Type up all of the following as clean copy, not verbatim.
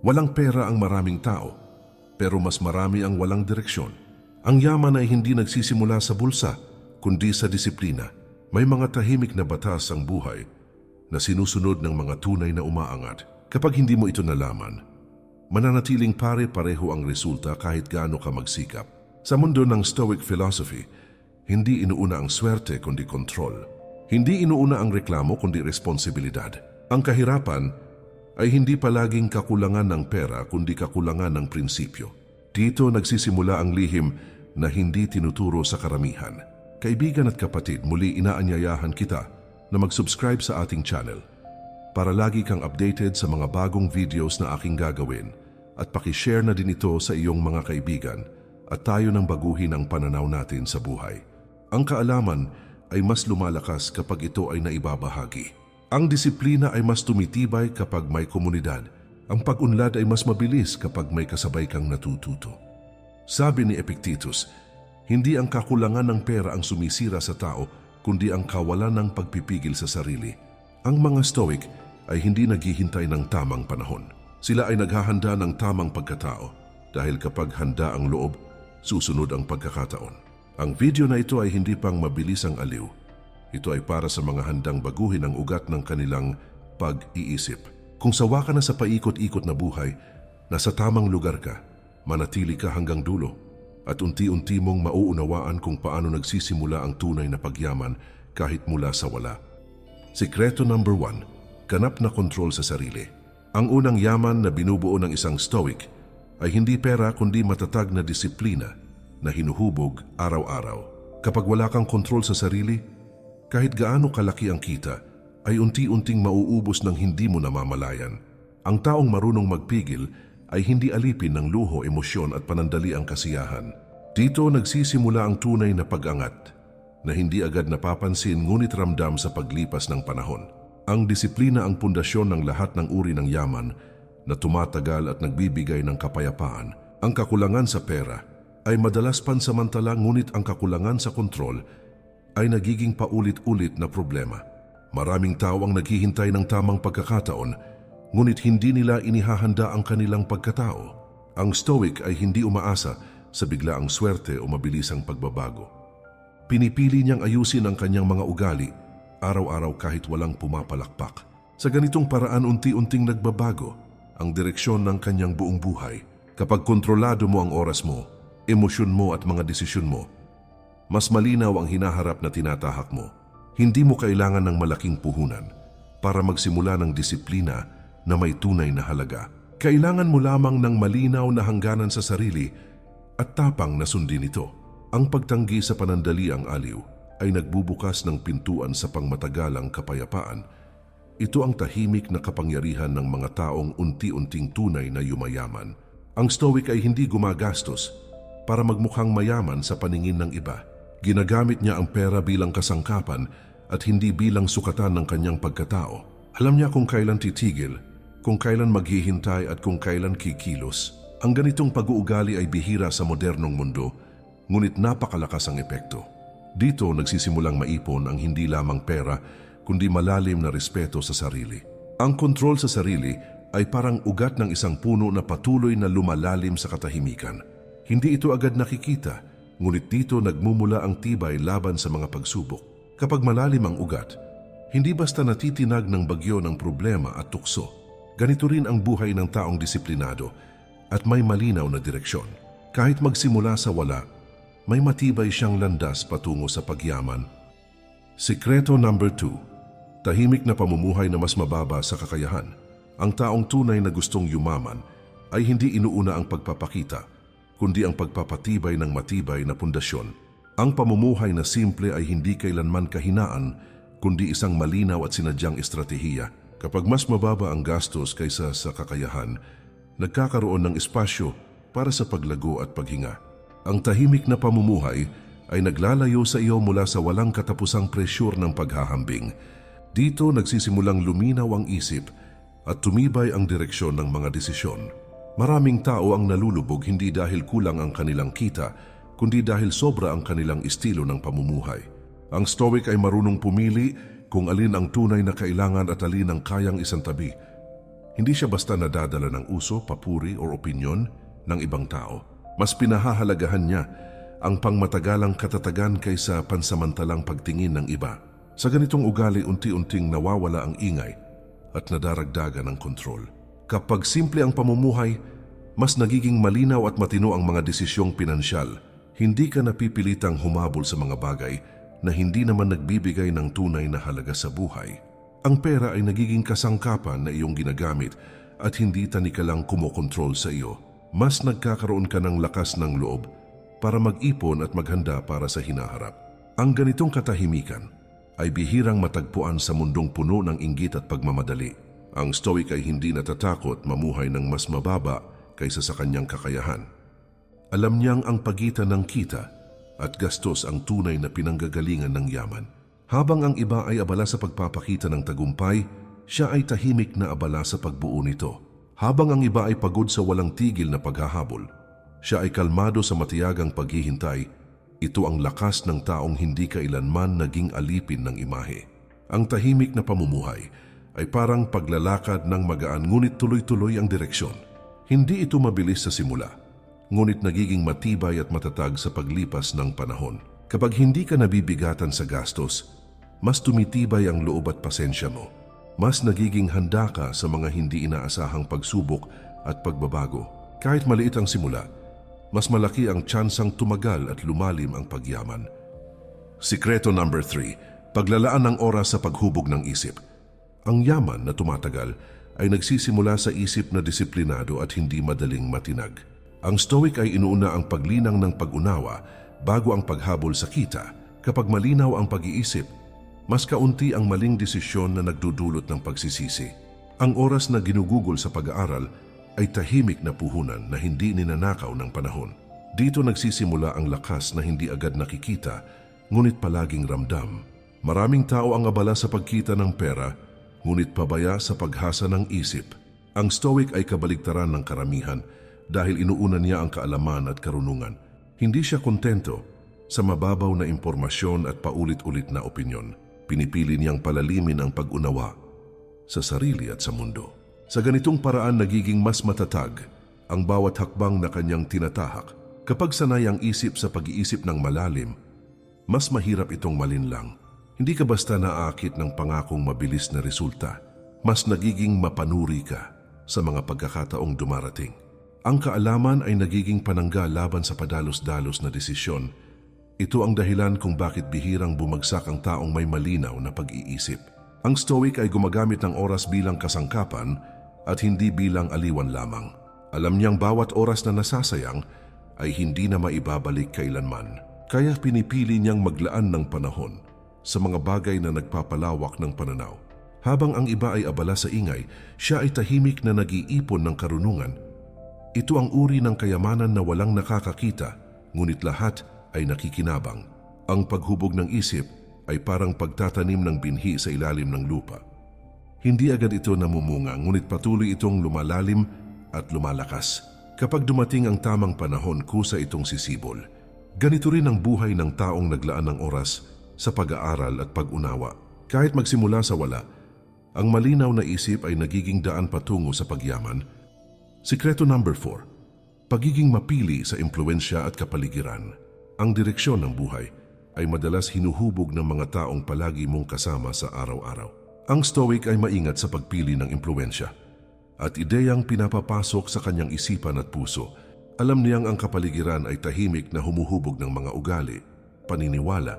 Walang pera ang maraming tao, pero mas marami ang walang direksyon. Ang yaman ay hindi nagsisimula sa bulsa, kundi sa disiplina. May mga tahimik na batas ang buhay na sinusunod ng mga tunay na umaangat. Kapag hindi mo ito nalaman, mananatiling pare-pareho ang resulta kahit gaano ka magsikap. Sa mundo ng Stoic philosophy, hindi inuuna ang swerte kundi kontrol. Hindi inuuna ang reklamo kundi responsibilidad. Ang kahirapan ay hindi palaging kakulangan ng pera kundi kakulangan ng prinsipyo. Dito nagsisimula ang lihim na hindi tinuturo sa karamihan. Kaibigan at kapatid, muli inaanyayahan kita na mag-subscribe sa ating channel para lagi kang updated sa mga bagong videos na aking gagawin at pakishare na din ito sa iyong mga kaibigan at tayo nang baguhin ang pananaw natin sa buhay. Ang kaalaman ay mas lumalakas kapag ito ay naibabahagi. Ang disiplina ay mas tumitibay kapag may komunidad. Ang pag-unlad ay mas mabilis kapag may kasabay kang natututo. Sabi ni Epictetus, hindi ang kakulangan ng pera ang sumisira sa tao, kundi ang kawalan ng pagpipigil sa sarili. Ang mga Stoic ay hindi naghihintay ng tamang panahon. Sila ay naghahanda ng tamang pagkatao dahil kapag handa ang loob, susunod ang pagkakataon. Ang video na ito ay hindi pang mabilis ang aliw. Ito ay para sa mga handang baguhin ang ugat ng kanilang pag-iisip. Kung sawa ka na sa paikot-ikot na buhay, nasa tamang lugar ka, manatili ka hanggang dulo at unti-unti mong mauunawaan kung paano nagsisimula ang tunay na pagyaman kahit mula sa wala. Sikreto number 1, ganap na kontrol sa sarili. Ang unang yaman na binubuo ng isang Stoic ay hindi pera kundi matatag na disiplina na hinuhubog araw-araw. Kapag wala kang kontrol sa sarili, kahit gaano kalaki ang kita, ay unti-unting mauubos ng hindi mo namamalayan. Ang taong marunong magpigil ay hindi alipin ng luho, emosyon at panandali ang kasiyahan. Dito nagsisimula ang tunay na pag-angat na hindi agad napapansin ngunit ramdam sa paglipas ng panahon. Ang disiplina ang pundasyon ng lahat ng uri ng yaman na tumatagal at nagbibigay ng kapayapaan. Ang kakulangan sa pera ay madalas pansamantala ngunit ang kakulangan sa kontrol ay nagiging paulit-ulit na problema. Maraming tao ang naghihintay ng tamang pagkakataon ngunit hindi nila inihahanda ang kanilang pagkatao. Ang Stoic ay hindi umaasa sa biglaang swerte o mabilisang pagbabago. Pinipili niyang ayusin ang kanyang mga ugali araw-araw kahit walang pumapalakpak. Sa ganitong paraan unti-unting nagbabago ang direksyon ng kanyang buong buhay. Kapag kontrolado mo ang oras mo, emosyon mo at mga desisyon mo, mas malinaw ang hinaharap na tinatahak mo. Hindi mo kailangan ng malaking puhunan para magsimula ng disiplina na may tunay na halaga. Kailangan mo lamang ng malinaw na hangganan sa sarili at tapang na sundin ito. Ang pagtanggi sa panandali ang aliw ay nagbubukas ng pintuan sa pangmatagalang kapayapaan. Ito ang tahimik na kapangyarihan ng mga taong unti-unting tunay na yumayaman. Ang Stoic ay hindi gumagastos para magmukhang mayaman sa paningin ng iba. Ginagamit niya ang pera bilang kasangkapan at hindi bilang sukatan ng kanyang pagkatao. Alam niya kung kailan titigil, kung kailan maghihintay at kung kailan kikilos. Ang ganitong pag-uugali ay bihira sa modernong mundo, ngunit napakalakas ang epekto. Dito nagsisimulang maipon ang hindi lamang pera, kundi malalim na respeto sa sarili. Ang kontrol sa sarili ay parang ugat ng isang puno na patuloy na lumalalim sa katahimikan. Hindi ito agad nakikita, ngunit dito nagmumula ang tibay laban sa mga pagsubok. Kapag malalim ang ugat, hindi basta natitinag ng bagyo ng problema at tukso. Ganito rin ang buhay ng taong disiplinado at may malinaw na direksyon. Kahit magsimula sa wala, may matibay siyang landas patungo sa pagyaman. Sikreto number 2, tahimik na pamumuhay na mas mababa sa kakayahan. Ang taong tunay na gustong yumaman ay hindi inuuna ang pagpapakita, kundi ang pagpapatibay ng matibay na pundasyon. Ang pamumuhay na simple ay hindi kailanman kahinaan, kundi isang malinaw at sinadyang estratehiya. Kapag mas mababa ang gastos kaysa sa kakayahan, nagkakaroon ng espasyo para sa paglago at paghinga. Ang tahimik na pamumuhay ay naglalayo sa iyo mula sa walang katapusang presyur ng paghahambing. Dito nagsisimulang luminaw ang isip at tumibay ang direksyon ng mga desisyon. Maraming tao ang nalulubog hindi dahil kulang ang kanilang kita, kundi dahil sobra ang kanilang estilo ng pamumuhay. Ang Stoic ay marunong pumili kung alin ang tunay na kailangan at alin ang kayang isantabi. Hindi siya basta nadadala ng uso, papuri o opinyon ng ibang tao. Mas pinahahalagahan niya ang pangmatagalang katatagan kaysa pansamantalang pagtingin ng iba. Sa ganitong ugali, unti-unting nawawala ang ingay at nadaragdagan ng kontrol. Kapag simple ang pamumuhay, mas nagiging malinaw at matino ang mga desisyong pinansyal. Hindi ka napipilitang humabol sa mga bagay na hindi naman nagbibigay ng tunay na halaga sa buhay. Ang pera ay nagiging kasangkapan na iyong ginagamit at hindi tanikalang kumokontrol sa iyo. Mas nagkakaroon ka ng lakas ng loob para mag-ipon at maghanda para sa hinaharap. Ang ganitong katahimikan ay bihirang matagpuan sa mundong puno ng inggit at pagmamadali. Ang Stoic ay hindi natatakot mamuhay ng mas mababa kaysa sa kanyang kakayahan. Alam niyang ang pagitan ng kita at gastos ang tunay na pinanggagalingan ng yaman. Habang ang iba ay abala sa pagpapakita ng tagumpay, siya ay tahimik na abala sa pagbuo nito. Habang ang iba ay pagod sa walang tigil na paghahabol, siya ay kalmado sa matiyagang paghihintay. Ito ang lakas ng taong hindi kailanman naging alipin ng imahe. Ang tahimik na pamumuhay ay parang paglalakad ng magaan ngunit tuloy-tuloy ang direksyon. Hindi ito mabilis sa simula, ngunit nagiging matibay at matatag sa paglipas ng panahon. Kapag hindi ka nabibigatan sa gastos, mas tumitibay ang loob at pasensya mo. Mas nagiging handa ka sa mga hindi inaasahang pagsubok at pagbabago. Kahit maliit ang simula, mas malaki ang tsansang tumagal at lumalim ang pagyaman. Sikreto number 3, paglalaan ng oras sa paghubog ng isip. Ang yaman na tumatagal ay nagsisimula sa isip na disiplinado at hindi madaling matinag. Ang Stoic ay inuuna ang paglinang ng pag-unawa bago ang paghabol sa kita. Kapag malinaw ang pag-iisip, mas kaunti ang maling desisyon na nagdudulot ng pagsisisi. Ang oras na ginugugol sa pag-aaral ay tahimik na puhunan na hindi ninanakaw ng panahon. Dito nagsisimula ang lakas na hindi agad nakikita, ngunit palaging ramdam. Maraming tao ang abala sa pagkita ng pera, ngunit pabaya sa paghasa ng isip. Ang Stoic ay kabaligtaran ng karamihan dahil inuuna niya ang kaalaman at karunungan. Hindi siya kontento sa mababaw na impormasyon at paulit-ulit na opinyon. Pinipili niyang palalimin ang pag-unawa sa sarili at sa mundo. Sa ganitong paraan nagiging mas matatag ang bawat hakbang na kanyang tinatahak. Kapag sanay ang isip sa pag-iisip ng malalim, mas mahirap itong malinlang. Hindi ka basta naaakit ng pangakong mabilis na resulta. Mas nagiging mapanuri ka sa mga pagkakataong dumarating. Ang kaalaman ay nagiging panangga laban sa padalos-dalos na desisyon. Ito ang dahilan kung bakit bihirang bumagsak ang taong may malinaw na pag-iisip. Ang Stoic ay gumagamit ng oras bilang kasangkapan at hindi bilang aliwan lamang. Alam niyang bawat oras na nasasayang ay hindi na maibabalik kailanman. Kaya pinipili niyang maglaan ng panahon sa mga bagay na nagpapalawak ng pananaw. Habang ang iba ay abala sa ingay, siya ay tahimik na nag-iipon ng karunungan. Ito ang uri ng kayamanan na walang nakakakita, ngunit lahat ay nakikinabang. Ang paghubog ng isip ay parang pagtatanim ng binhi sa ilalim ng lupa. Hindi agad ito namumunga, ngunit patuloy itong lumalalim at lumalakas. Kapag dumating ang tamang panahon, kusa itong sisibol. Ganito rin ang buhay ng taong naglaan ng oras sa pag-aaral at pag-unawa. Kahit magsimula sa wala, ang malinaw na isip ay nagiging daan patungo sa pagyaman. Sikreto number 4, pagiging mapili sa impluwensya at kapaligiran. Ang direksyon ng buhay ay madalas hinuhubog ng mga taong palagi mong kasama sa araw-araw. Ang Stoic ay maingat sa pagpili ng impluwensya at ideyang pinapapasok sa kanyang isipan at puso. Alam niyang ang kapaligiran ay tahimik na humuhubog ng mga ugali, paniniwala,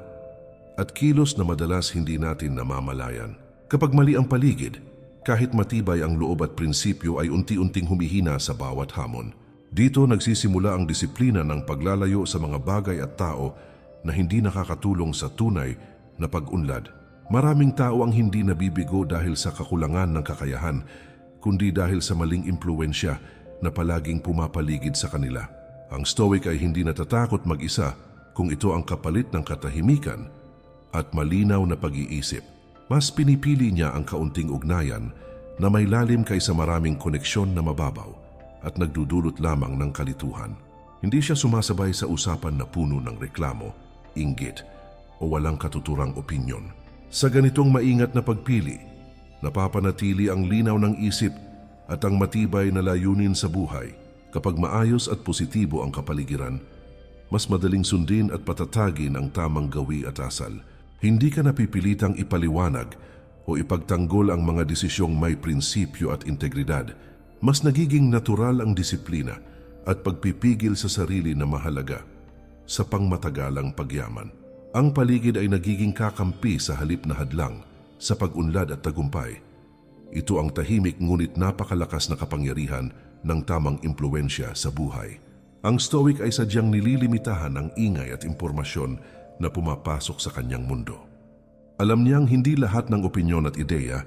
at kilos na madalas hindi natin namamalayan. Kapag mali ang paligid, kahit matibay ang loob at prinsipyo ay unti-unting humihina sa bawat hamon. Dito nagsisimula ang disiplina ng paglalayo sa mga bagay at tao na hindi nakakatulong sa tunay na pag-unlad. Maraming tao ang hindi nabibigo dahil sa kakulangan ng kakayahan, kundi dahil sa maling impluwensya na palaging pumapaligid sa kanila. Ang Stoic ay hindi natatakot mag-isa kung ito ang kapalit ng katahimikan at malinaw na pag-iisip. Mas pinipili niya ang kaunting ugnayan na may lalim kaysa maraming koneksyon na mababaw at nagdudulot lamang ng kalituhan. Hindi siya sumasabay sa usapan na puno ng reklamo, inggit o walang katuturang opinyon. Sa ganitong maingat na pagpili, napapanatili ang linaw ng isip at ang matibay na layunin sa buhay. Kapag maayos at positibo ang kapaligiran, mas madaling sundin at patatagin ang tamang gawi at asal. Hindi ka napipilitang ipaliwanag o ipagtanggol ang mga desisyong may prinsipyo at integridad. Mas nagiging natural ang disiplina at pagpipigil sa sarili na mahalaga sa pangmatagalang pagyaman. Ang paligid ay nagiging kakampi sa halip na hadlang sa pag-unlad at tagumpay. Ito ang tahimik ngunit napakalakas na kapangyarihan ng tamang impluensya sa buhay. Ang Stoic ay sadyang nililimitahan ang ingay at impormasyon na pumapasok sa kanyang mundo. Alam niyang hindi lahat ng opinyon at ideya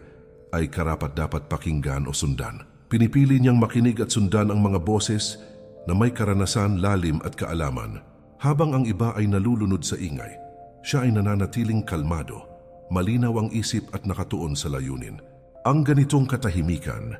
ay karapat-dapat pakinggan o sundan. Pinipili niyang makinig at sundan ang mga boses na may karanasan, lalim at kaalaman. Habang ang iba ay nalulunod sa ingay, siya ay nananatiling kalmado, malinaw ang isip at nakatuon sa layunin. Ang ganitong katahimikan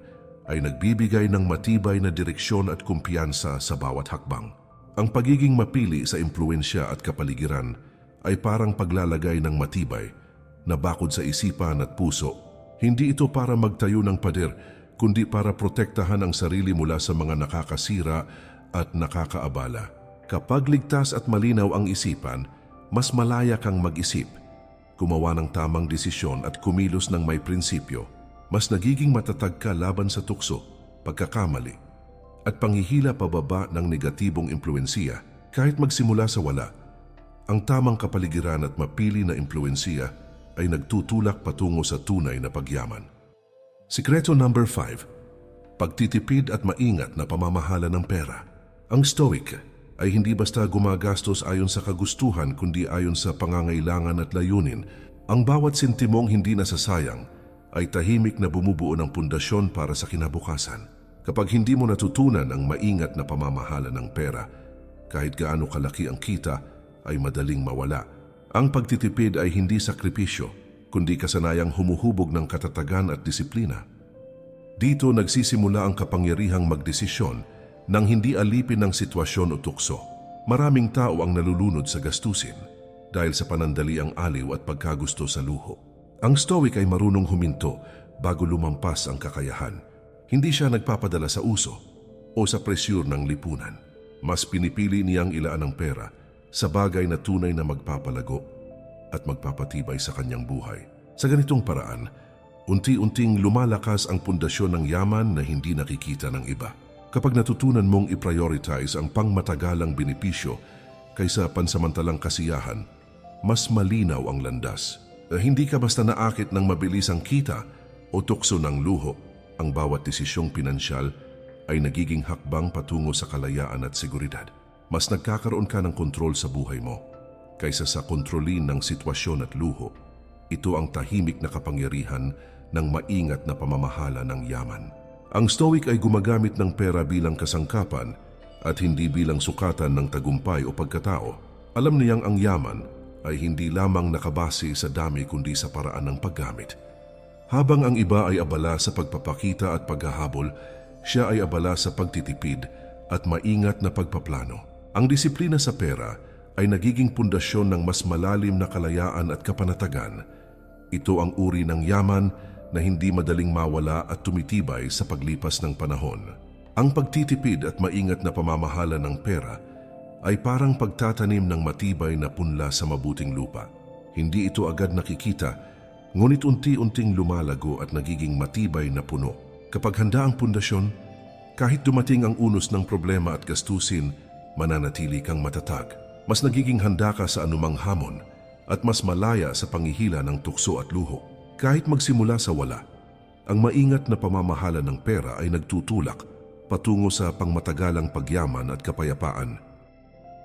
ay nagbibigay ng matibay na direksyon at kumpiyansa sa bawat hakbang. Ang pagiging mapili sa impluensya at kapaligiran ay parang paglalagay ng matibay na bakod sa isipan at puso. Hindi ito para magtayo ng pader, kundi para protektahan ang sarili mula sa mga nakakasira at nakakaabala. Kapag ligtas at malinaw ang isipan, mas malaya kang mag-isip, gumawa ng tamang desisyon at kumilos ng may prinsipyo. Mas nagiging matatag ka laban sa tukso, pagkakamali, at panghihila pababa ng negatibong impluensiya. Kahit magsimula sa wala, ang tamang kapaligiran at mapili na impluensiya ay nagtutulak patungo sa tunay na pagyaman. Sikreto number 5, pagtitipid at maingat na pamamahala ng pera. Ang Stoic ay hindi basta gumagastos ayon sa kagustuhan kundi ayon sa pangangailangan at layunin. Ang bawat sentimong hindi nasasayang ay tahimik na bumubuo ng pundasyon para sa kinabukasan. Kapag hindi mo natutunan ang maingat na pamamahala ng pera, kahit gaano kalaki ang kita, ay madaling mawala. Ang pagtitipid ay hindi sakripisyo, kundi kasanayang humuhubog ng katatagan at disiplina. Dito nagsisimula ang kapangyarihang magdesisyon nang hindi alipin ng sitwasyon o tukso. Maraming tao ang nalulunod sa gastusin dahil sa panandaliang aliw at pagkagusto sa luho. Ang Stoic ay marunong huminto bago lumampas ang kakayahan. Hindi siya nagpapadala sa uso o sa presyur ng lipunan. Mas pinipili niyang ilaan ang pera sa bagay na tunay na magpapalago at magpapatibay sa kanyang buhay. Sa ganitong paraan, unti-unting lumalakas ang pundasyon ng yaman na hindi nakikita ng iba. Kapag natutunan mong i-prioritize ang pangmatagalang benepisyo kaysa pansamantalang kasiyahan, mas malinaw ang landas. Hindi ka basta naakit ng mabilisang kita o tukso ng luho. Ang bawat desisyong pinansyal ay nagiging hakbang patungo sa kalayaan at seguridad. Mas nagkakaroon ka ng kontrol sa buhay mo kaysa sa kontrolin ng sitwasyon at luho. Ito ang tahimik na kapangyarihan ng maingat na pamamahala ng yaman. Ang Stoic ay gumagamit ng pera bilang kasangkapan at hindi bilang sukatan ng tagumpay o pagkatao. Alam niyang ang yaman ay hindi lamang nakabase sa dami kundi sa paraan ng paggamit. Habang ang iba ay abala sa pagpapakita at paghahabol, siya ay abala sa pagtitipid at maingat na pagpaplano. Ang disiplina sa pera ay nagiging pundasyon ng mas malalim na kalayaan at kapanatagan. Ito ang uri ng yaman na hindi madaling mawala at tumitibay sa paglipas ng panahon. Ang pagtitipid at maingat na pamamahala ng pera ay parang pagtatanim ng matibay na punla sa mabuting lupa. Hindi ito agad nakikita, ngunit unti-unting lumalago at nagiging matibay na puno. Kapag handa ang pundasyon, kahit dumating ang unos ng problema at gastusin, mananatili kang matatag. Mas nagiging handa ka sa anumang hamon at mas malaya sa panghihila ng tukso at luho. Kahit magsimula sa wala, ang maingat na pamamahala ng pera ay nagtutulak patungo sa pangmatagalang pagyaman at kapayapaan.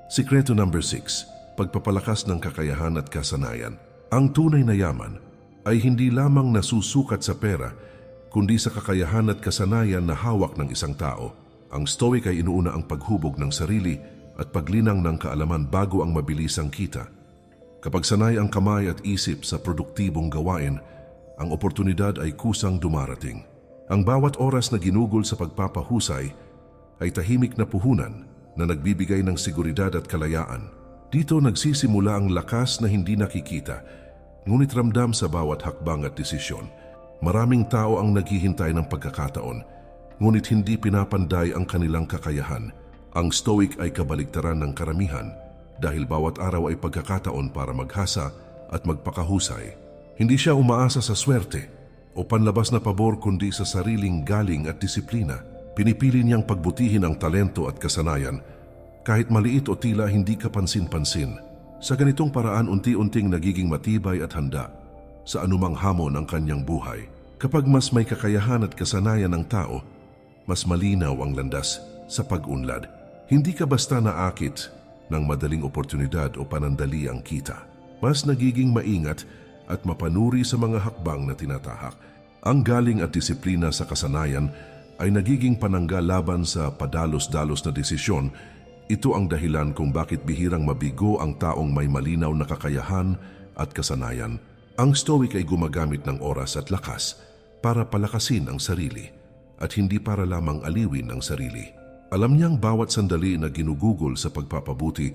Sikreto number 6, pagpapalakas ng kakayahan at kasanayan. Ang tunay na yaman ay hindi lamang nasusukat sa pera, kundi sa kakayahan at kasanayan na hawak ng isang tao. Ang Stoic ay inuuna ang paghubog ng sarili at paglinang ng kaalaman bago ang mabilisang kita. Kapag sanay ang kamay at isip sa produktibong gawain, ang oportunidad ay kusang dumarating. Ang bawat oras na ginugol sa pagpapahusay ay tahimik na puhunan na nagbibigay ng seguridad at kalayaan. Dito nagsisimula ang lakas na hindi nakikita, ngunit ramdam sa bawat hakbang at desisyon. Maraming tao ang naghihintay ng pagkakataon, ngunit hindi pinapanday ang kanilang kakayahan. Ang Stoic ay kabaligtaran ng karamihan dahil bawat araw ay pagkakataon para maghasa at magpakahusay. Hindi siya umaasa sa swerte o panlabas na pabor kundi sa sariling galing at disiplina. Pinipili niyang pagbutihin ang talento at kasanayan kahit maliit o tila hindi kapansin-pansin. Sa ganitong paraan unti-unting nagiging matibay at handa sa anumang hamon ng kanyang buhay. Kapag mas may kakayahan at kasanayan ng tao, mas malinaw ang landas sa pag-unlad. Hindi ka basta naakit ng madaling oportunidad o panandali ang kita. Mas nagiging maingat at mapanuri sa mga hakbang na tinatahak. Ang galing at disiplina sa kasanayan ay nagiging panangga laban sa padalos-dalos na desisyon. Ito ang dahilan kung bakit bihirang mabigo ang taong may malinaw na kakayahan at kasanayan. Ang Stoic ay gumagamit ng oras at lakas para palakasin ang sarili at hindi para lamang aliwin ang sarili. Alam niyang bawat sandali na ginugugol sa pagpapabuti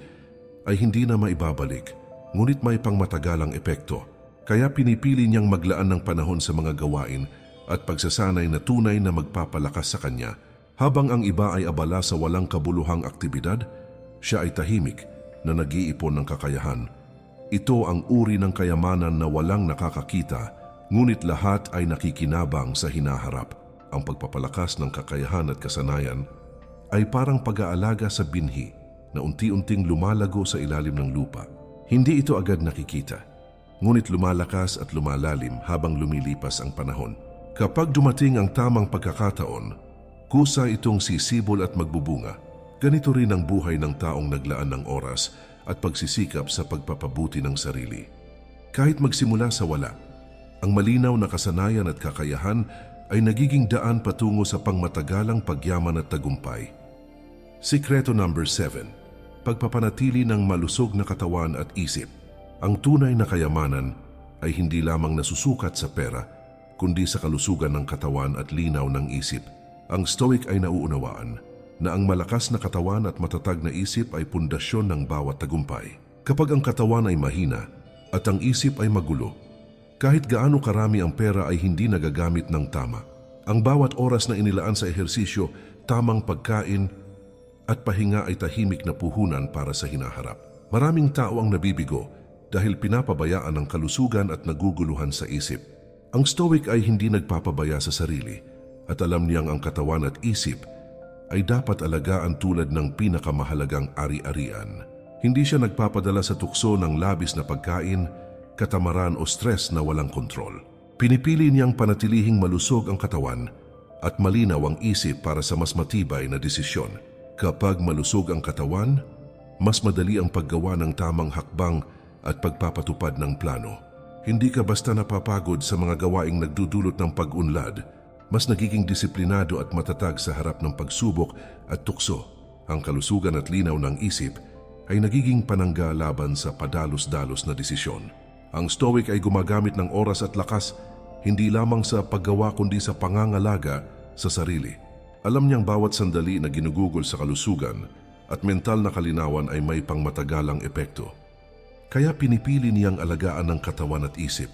ay hindi na maibabalik, ngunit may pangmatagalang epekto. Kaya pinipili niyang maglaan ng panahon sa mga gawain at pagsasanay na tunay na magpapalakas sa kanya. Habang ang iba ay abala sa walang kabuluhang aktibidad, siya ay tahimik na nag-iipon ng kakayahan. Ito ang uri ng kayamanan na walang nakakakita, ngunit lahat ay nakikinabang sa hinaharap. Ang pagpapalakas ng kakayahan at kasanayan ay parang pag-aalaga sa binhi na unti-unting lumalago sa ilalim ng lupa. Hindi ito agad nakikita, ngunit lumalakas at lumalalim habang lumilipas ang panahon. Kapag dumating ang tamang pagkakataon, kusa itong sisibol at magbubunga. Ganito rin ang buhay ng taong naglaan ng oras at pagsisikap sa pagpapabuti ng sarili. Kahit magsimula sa wala, ang malinaw na kasanayan at kakayahan ay nagiging daan patungo sa pangmatagalang pagyaman at tagumpay. Sikreto number 7. Pagpapanatili ng malusog na katawan at isip. Ang tunay na kayamanan ay hindi lamang nasusukat sa pera, kundi sa kalusugan ng katawan at linaw ng isip. Ang Stoic ay nauunawaan na ang malakas na katawan at matatag na isip ay pundasyon ng bawat tagumpay. Kapag ang katawan ay mahina at ang isip ay magulo, kahit gaano karami ang pera ay hindi nagagamit ng tama. Ang bawat oras na inilaan sa ehersisyo, tamang pagkain at pahinga ay tahimik na puhunan para sa hinaharap. Maraming tao ang nabibigo dahil pinapabayaan ang kalusugan at naguguluhan sa isip. Ang Stoic ay hindi nagpapabaya sa sarili at alam niyang ang katawan at isip ay dapat alagaan tulad ng pinakamahalagang ari-arian. Hindi siya nagpapadala sa tukso ng labis na pagkain, katamaran o stress na walang kontrol. Pinipili niyang panatilihing malusog ang katawan at malinaw ang isip para sa mas matibay na desisyon. Kapag malusog ang katawan, mas madali ang paggawa ng tamang hakbang at pagpapatupad ng plano. Hindi ka basta napapagod sa mga gawaing nagdudulot ng pag-unlad, mas nagiging disiplinado at matatag sa harap ng pagsubok at tukso. Ang kalusugan at linaw ng isip ay nagiging panangga laban sa padalos-dalos na desisyon. Ang Stoic ay gumagamit ng oras at lakas hindi lamang sa paggawa kundi sa pangangalaga sa sarili. Alam niyang bawat sandali na ginugugol sa kalusugan at mental na kalinawan ay may pangmatagalang epekto. Kaya pinipili niyang alagaan ng katawan at isip,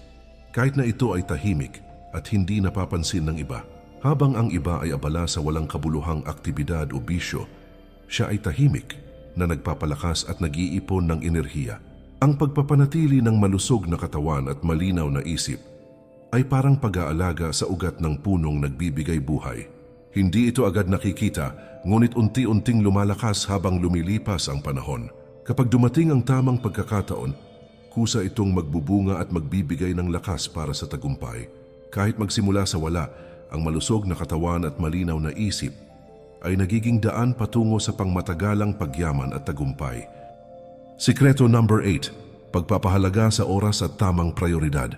kahit na ito ay tahimik at hindi napapansin ng iba. Habang ang iba ay abala sa walang kabuluhang aktibidad o bisyo, siya ay tahimik na nagpapalakas at nag-iipon ng enerhiya. Ang pagpapanatili ng malusog na katawan at malinaw na isip ay parang pag-aalaga sa ugat ng punong nagbibigay buhay. Hindi ito agad nakikita, ngunit unti-unting lumalakas habang lumilipas ang panahon. Kapag dumating ang tamang pagkakataon, kusa itong magbubunga at magbibigay ng lakas para sa tagumpay. Kahit magsimula sa wala, ang malusog na katawan at malinaw na isip ay nagiging daan patungo sa pangmatagalang pagyaman at tagumpay. Sikreto number 8. Pagpapahalaga sa oras at tamang prioridad.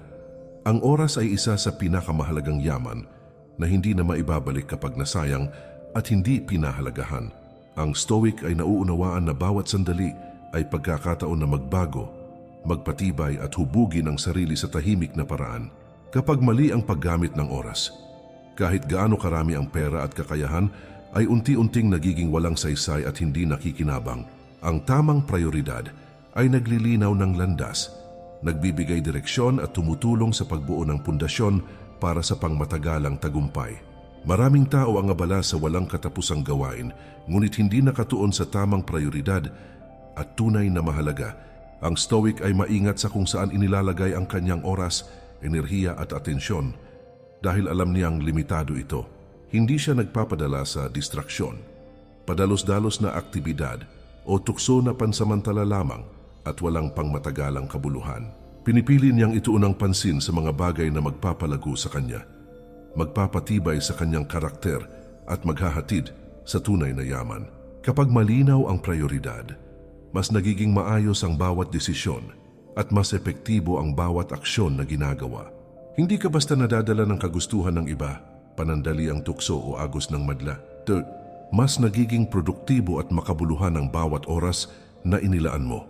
Ang oras ay isa sa pinakamahalagang yaman na hindi na maibabalik kapag nasayang at hindi pinahalagahan. Ang Stoic ay nauunawaan na bawat sandali ay pagkakataon na magbago, magpatibay at hubugin ang sarili sa tahimik na paraan. Kapag mali ang paggamit ng oras, kahit gaano karami ang pera at kakayahan, ay unti-unting nagiging walang saysay at hindi nakikinabang. Ang tamang prioridad ay naglilinaw ng landas, nagbibigay direksyon at tumutulong sa pagbuo ng pundasyon para sa pangmatagalang tagumpay. Maraming tao ang abala sa walang katapusang gawain, ngunit hindi nakatuon sa tamang prioridad at tunay na mahalaga. Ang Stoic ay maingat sa kung saan inilalagay ang kanyang oras, enerhiya at atensyon dahil alam niyang limitado ito. Hindi siya nagpapadala sa distraksyon, padalos-dalos na aktibidad o tukso na pansamantala lamang at walang pangmatagalang kabuluhan. Pinipili niyang ituunang pansin sa mga bagay na magpapalago sa kanya, magpapatibay sa kanyang karakter at maghahatid sa tunay na yaman. Kapag malinaw ang prioridad, mas nagiging maayos ang bawat desisyon at mas epektibo ang bawat aksyon na ginagawa. Hindi ka basta nadadala ng kagustuhan ng iba, panandali ang tukso o agos ng madla. Mas nagiging produktibo at makabuluhan ang bawat oras na inilaan mo.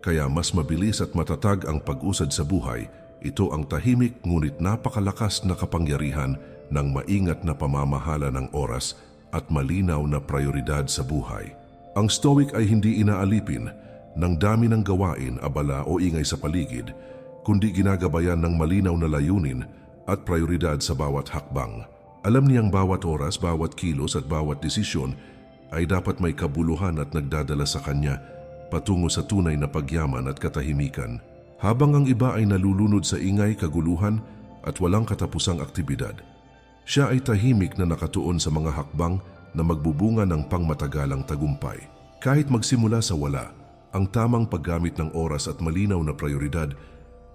Kaya mas mabilis at matatag ang pag-usad sa buhay. Ito ang tahimik ngunit napakalakas na kapangyarihan ng maingat na pamamahala ng oras at malinaw na prioridad sa buhay. Ang Stoic ay hindi inaalipin ng dami ng gawain, abala o ingay sa paligid, kundi ginagabayan ng malinaw na layunin at prioridad sa bawat hakbang. Alam niyang bawat oras, bawat kilos at bawat desisyon ay dapat may kabuluhan at nagdadala sa kanya patungo sa tunay na pagyaman at katahimikan. Habang ang iba ay nalulunod sa ingay, kaguluhan at walang katapusang aktibidad, siya ay tahimik na nakatuon sa mga hakbang na magbubunga ng pangmatagalang tagumpay. Kahit magsimula sa wala, ang tamang paggamit ng oras at malinaw na prioridad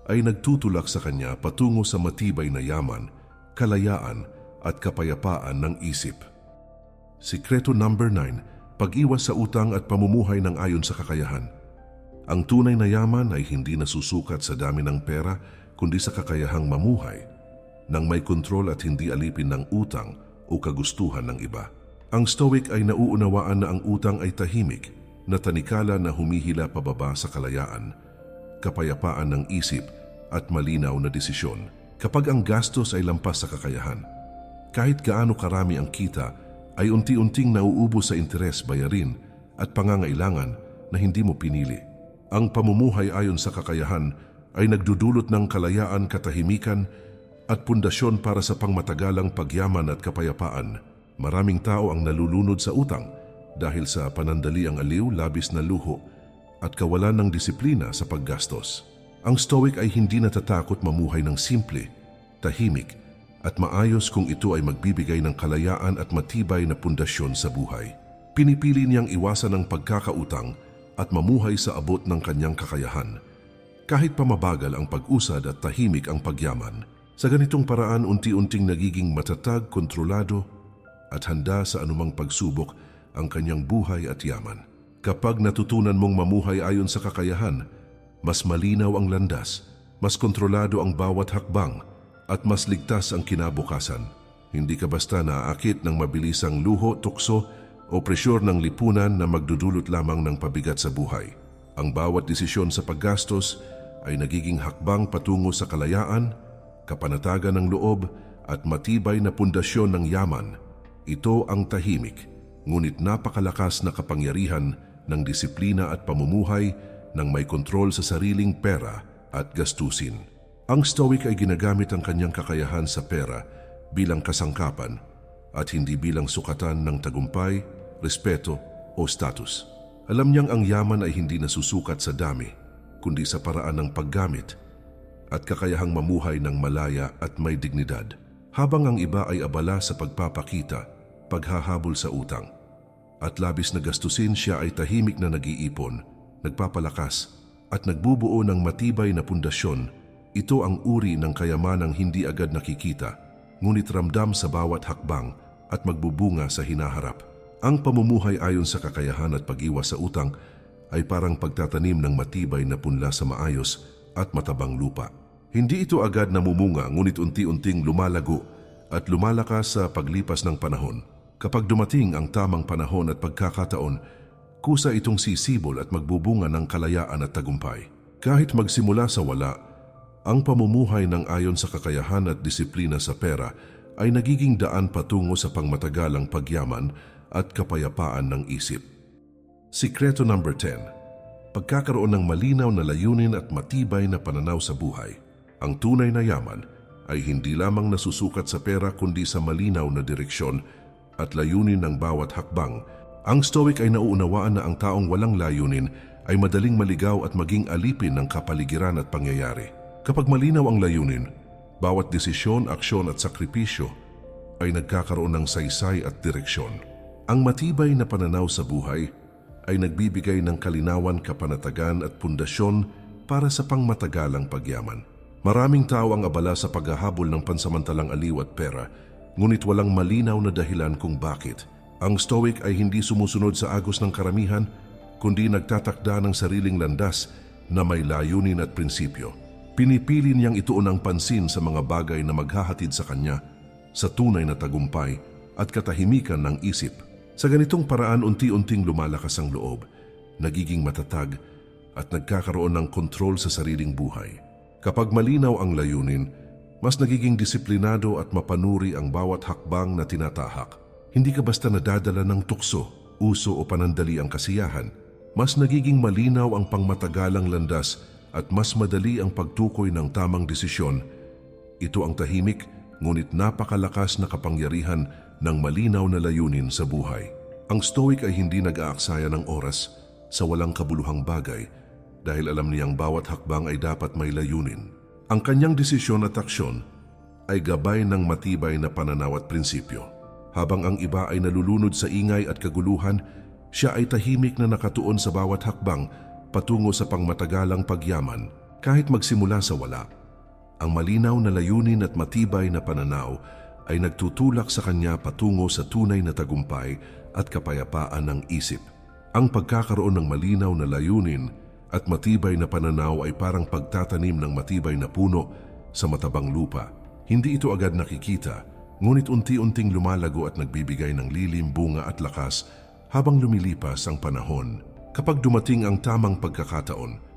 ay nagtutulak sa kanya patungo sa matibay na yaman, kalayaan at kapayapaan ng isip. Sikreto number 9. Pag-iwas sa utang at pamumuhay ng ayon sa kakayahan. Ang tunay na yaman ay hindi nasusukat sa dami ng pera, kundi sa kakayahang mamuhay nang may kontrol at hindi alipin ng utang o kagustuhan ng iba. Ang Stoic ay nauunawaan na ang utang ay tahimik na tanikala na humihila pababa sa kalayaan, kapayapaan ng isip at malinaw na desisyon. Kapag ang gastos ay lampas sa kakayahan, kahit gaano karami ang kita, ay unti-unting nauubos sa interes, bayarin at pangangailangan na hindi mo pinili. Ang pamumuhay ayon sa kakayahan ay nagdudulot ng kalayaan, katahimikan at pundasyon para sa pangmatagalang pagyaman at kapayapaan. Maraming tao ang nalulunod sa utang dahil sa panandaliang aliw, labis na luho at kawalan ng disiplina sa paggastos. Ang Stoic ay hindi natatakot mamuhay ng simple, tahimik at maayos kung ito ay magbibigay ng kalayaan at matibay na pundasyon sa buhay. Pinipili niyang iwasan ang pagkakautang at mamuhay sa abot ng kanyang kakayahan. Kahit pa mabagal ang pag-usad at tahimik ang pagyaman, sa ganitong paraan unti-unting nagiging matatag, kontrolado at handa sa anumang pagsubok ang kanyang buhay at yaman. Kapag natutunan mong mamuhay ayon sa kakayahan, mas malinaw ang landas, mas kontrolado ang bawat hakbang, at mas ligtas ang kinabukasan. Hindi ka basta naaakit ng mabilisang luho, tukso o presyur ng lipunan na magdudulot lamang ng pabigat sa buhay. Ang bawat desisyon sa paggastos ay nagiging hakbang patungo sa kalayaan, kapanatagan ng loob at matibay na pundasyon ng yaman. Ito ang tahimik, ngunit napakalakas na kapangyarihan ng disiplina at pamumuhay ng may kontrol sa sariling pera at gastusin. Ang Stoic ay ginagamit ang kanyang kakayahan sa pera bilang kasangkapan at hindi bilang sukatan ng tagumpay, respeto o status. Alam niyang ang yaman ay hindi nasusukat sa dami, kundi sa paraan ng paggamit at kakayahang mamuhay ng malaya at may dignidad. Habang ang iba ay abala sa pagpapakita, paghahabol sa utang at labis na gastusin, siya ay tahimik na nag-iipon, nagpapalakas at nagbubuo ng matibay na pundasyon. Ito ang uri ng kayamanang hindi agad nakikita, ngunit ramdam sa bawat hakbang at magbubunga sa hinaharap. Ang pamumuhay ayon sa kakayahan at pag-iwas sa utang ay parang pagtatanim ng matibay na punla sa maayos at matabang lupa. Hindi ito agad namumunga, ngunit unti-unting lumalago at lumalakas sa paglipas ng panahon. Kapag dumating ang tamang panahon at pagkakataon, kusa itong sisibol at magbubunga ng kalayaan at tagumpay. Kahit magsimula sa wala, ang pamumuhay ng ayon sa kakayahan at disiplina sa pera ay nagiging daan patungo sa pangmatagalang pagyaman at kapayapaan ng isip. Sikreto number 10. Pagkakaroon ng malinaw na layunin at matibay na pananaw sa buhay. Ang tunay na yaman ay hindi lamang nasusukat sa pera kundi sa malinaw na direksyon at layunin ng bawat hakbang. Ang Stoic ay nauunawaan na ang taong walang layunin ay madaling maligaw at maging alipin ng kapaligiran at pangyayari. Kapag malinaw ang layunin, bawat desisyon, aksyon at sakripisyo ay nagkakaroon ng saysay at direksyon. Ang matibay na pananaw sa buhay ay nagbibigay ng kalinawan, kapanatagan at pundasyon para sa pangmatagalang pagyaman. Maraming tao ang abala sa paghahabol ng pansamantalang aliw at pera, ngunit walang malinaw na dahilan kung bakit. Ang Stoic ay hindi sumusunod sa agos ng karamihan, kundi nagtatakda ng sariling landas na may layunin at prinsipyo. Pinipili niyang ituon ang pansin sa mga bagay na maghahatid sa kanya sa tunay na tagumpay at katahimikan ng isip. Sa ganitong paraan, unti-unting lumalakas ang loob, nagiging matatag at nagkakaroon ng kontrol sa sariling buhay. Kapag malinaw ang layunin, mas nagiging disiplinado at mapanuri ang bawat hakbang na tinatahak. Hindi ka basta nadadala ng tukso, uso o panandali ang kasiyahan. Mas nagiging malinaw ang pangmatagalang landas at mas madali ang pagtukoy ng tamang desisyon. Ito ang tahimik ngunit napakalakas na kapangyarihan ng malinaw na layunin sa buhay. Ang Stoic ay hindi nag-aaksaya ng oras sa walang kabuluhang bagay dahil alam niyang bawat hakbang ay dapat may layunin. Ang kanyang desisyon at aksyon ay gabay ng matibay na pananaw at prinsipyo. Habang ang iba ay nalulunod sa ingay at kaguluhan, siya ay tahimik na nakatuon sa bawat hakbang patungo sa pangmatagalang pagyaman kahit magsimula sa wala. Ang malinaw na layunin at matibay na pananaw ay nagtutulak sa kanya patungo sa tunay na tagumpay at kapayapaan ng isip. Ang pagkakaroon ng malinaw na layunin at matibay na pananaw ay parang pagtatanim ng matibay na puno sa matabang lupa. Hindi ito agad nakikita, ngunit unti-unting lumalago at nagbibigay ng lilim, bunga at lakas habang lumilipas ang panahon. Kapag dumating ang tamang pagkakataon,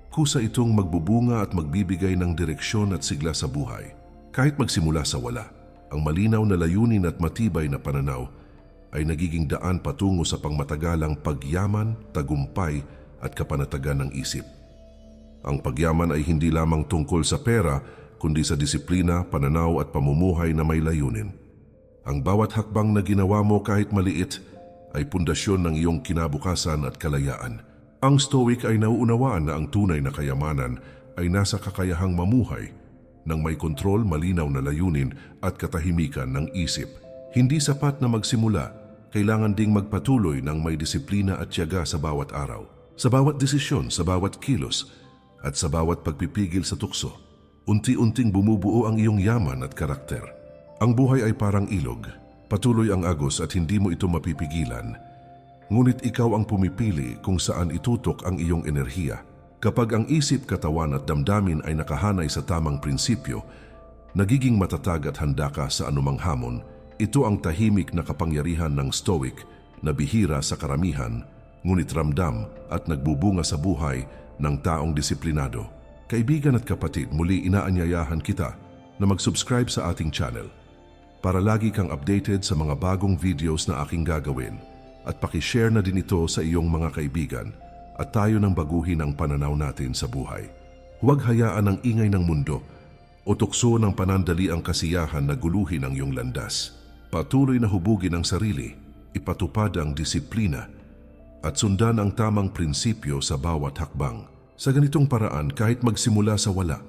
kusa itong magbubunga at magbibigay ng direksyon at sigla sa buhay. Kahit magsimula sa wala, ang malinaw na layunin at matibay na pananaw ay nagiging daan patungo sa pangmatagalang pagyaman, tagumpay at kapanatagan ng isip. Ang pagyaman ay hindi lamang tungkol sa pera, kundi sa disiplina, pananaw at pamumuhay na may layunin. Ang bawat hakbang na ginawa mo kahit maliit ay pundasyon ng iyong kinabukasan at kalayaan. Ang Stoic ay nauunawaan na ang tunay na kayamanan ay nasa kakayahang mamuhay ng may kontrol, malinaw na layunin at katahimikan ng isip. Hindi sapat na magsimula, kailangan ding magpatuloy ng may disiplina at tiyaga sa bawat araw. Sa bawat desisyon, sa bawat kilos, at sa bawat pagpipigil sa tukso, unti-unting bumubuo ang iyong yaman at karakter. Ang buhay ay parang ilog, patuloy ang agos at hindi mo ito mapipigilan. Ngunit ikaw ang pumipili kung saan itutok ang iyong enerhiya. Kapag ang isip, katawan at damdamin ay nakahanay sa tamang prinsipyo, nagiging matatag at handa ka sa anumang hamon. Ito ang tahimik na kapangyarihan ng Stoic na bihira sa karamihan, ngunit ramdam at nagbubunga sa buhay ng taong disiplinado. Kaibigan at kapatid, muli inaanyayahan kita na mag-subscribe sa ating channel para lagi kang updated sa mga bagong videos na aking gagawin at pakishare na din ito sa iyong mga kaibigan at tayo nang baguhin ang pananaw natin sa buhay. Huwag hayaan ang ingay ng mundo o tukso ng panandali ang kasiyahan na guluhin ang iyong landas. Patuloy na hubugin ang sarili, ipatupad ang disiplina at sundan ang tamang prinsipyo sa bawat hakbang. Sa ganitong paraan, kahit magsimula sa wala,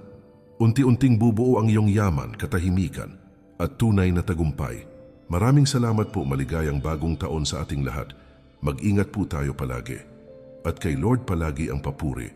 unti-unting bubuo ang iyong yaman, katahimikan at tunay na tagumpay. Maraming salamat po, maligayang bagong taon sa ating lahat. Mag-ingat po tayo palagi. At kay Lord palagi ang papuri.